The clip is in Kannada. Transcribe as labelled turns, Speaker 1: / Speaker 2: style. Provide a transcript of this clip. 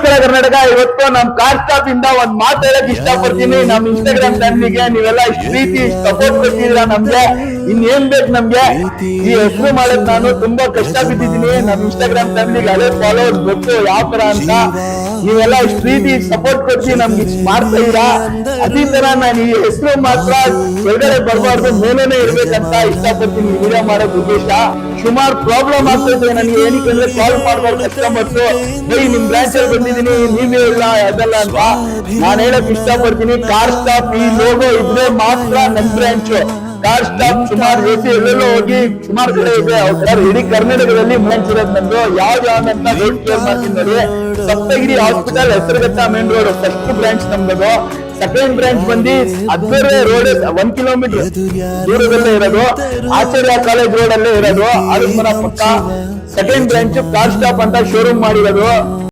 Speaker 1: ನಮಸ್ಕಾರ ಕರ್ನಾಟಕ. ಇವತ್ತು ನಮ್ ಕಾರ್ ಸ್ಟಾಪ್ ಇಂದ ಒಂದ್ ಮಾತು ಹೇಳಕ್ ಇಷ್ಟಪಡ್ತೀನಿ. ನಮ್ ಇನ್ಸ್ಟಾಗ್ರಾಮ್ ಫ್ಯಾಮಿಲಿಗೆ ನೀವೆಲ್ಲ ಇಷ್ಟ ಪ್ರೀತಿ ಸಪೋರ್ಟ್ ಕೊಟ್ಟಿದ್ದೀರಾ ನಮ್ಗೆ. ಇನ್ನೇನ್ ಬೇಕು ನಮ್ಗೆ? ಈ ಹೆಸರು ಮಾಡಕ್ ನಾನು ತುಂಬಾ ಕಷ್ಟ ಬಿದ್ದಿದ್ದೀನಿ. ನಮ್ ಇನ್ಸ್ಟಾಗ್ರಾಮ್ ಫ್ಯಾಮಿಲಿಗೆ ಹಳೆ ಫಾಲೋವರ್ಸ್ ಗೊತ್ತು ಯಾವ ತರ ಅಂತ. ನೀವೆಲ್ಲ ಇಷ್ಟ ಪ್ರೀತಿ ಸಪೋರ್ಟ್ ಕೊಟ್ಟು ನಮ್ಗೆ ಇಷ್ಟ ಮಾಡ್ತಾ ಇದೀರಾ. ಅದೇ ತರ ನಾನು ಈ ಹೆಸರು ಮಾತ್ರ ಕೆಳಗಡೆ ಬರಬಾರ್ದು, ಮೇಲೇನೆ ಇರ್ಬೇಕಂತ ಇಷ್ಟಪಡ್ತೀನಿ ವಿಡಿಯೋ ಮಾಡೋದ್ ಉದ್ದೇಶ. ಸುಮಾರು ಪ್ರಾಬ್ಲಮ್ ಆಗ್ತದೆ ನನಗೆ. ಏನಕ್ಕೆ ಅಂದ್ರೆ ಕಾಲ್ ಮಾಡ್ಬಾರ್ದು ಕಸ್ಟಮರ್ಸ್, ಬೈ ನಿಮ್ ಬ್ರಾಂಚ್ ಅಲ್ಲಿ ಬಂದಿದ್ದೀನಿ ನೀವೇ ಇಲ್ಲ ಅದಲ್ಲ ಅಂತ. ನಾನು ಹೇಳಕ್ ಇಷ್ಟಪಡ್ತೀನಿ, ಕಾರ್ ಸ್ಟಾಪ್ ಈ ಲೋಗೋ ಇದ್ರೆ ಮಾತ್ರ ನನ್ ಬ್ರಾಂಚ್. ಕಾರ್ ಸ್ಟಾಪ್ ಸುಮಾರು ಎಲ್ಲೆಲ್ಲೋ ಹೋಗಿ ಸುಮಾರು ಕಡೆ ಇದೆ. ಇಡೀ ಕರ್ನಾಟಕದಲ್ಲಿ ಬ್ರಾಂಚ್ ಇರೋದು ನಂದು. ಯಾವ್ದು ಯಾವ್ದಂತ ರೋಡ್ ಕ್ಲಿಯರ್ ಮಾಡ್ತೀನಿ ನೋಡಿ. Saptagiri hospital Hesaraghatta main road first branch ನಮ್ದು. ಸೆಕೆಂಡ್ ಬ್ರಾಂಚ್ ಬಂದು ಅದ್ದರೆ ರೋಡ್ 1 ಕಿಲೋಮೀಟರ್ ದೂರದಲ್ಲೇ ಇರೋದು. ಆಚಾರ್ಯ ಕಾಲೇಜ್ ರೋಡ್ ಅಲ್ಲೇ ಇರೋದು. ಅದ್ರ ಪಕ್ಕ ಸೆಕೆಂಡ್ ಬ್ರಾಂಚ್ ಕಾರ್ ಸ್ಟಾಪ್ ಅಂತ ಶೋರೂಮ್ ಮಾಡಿರೋದು.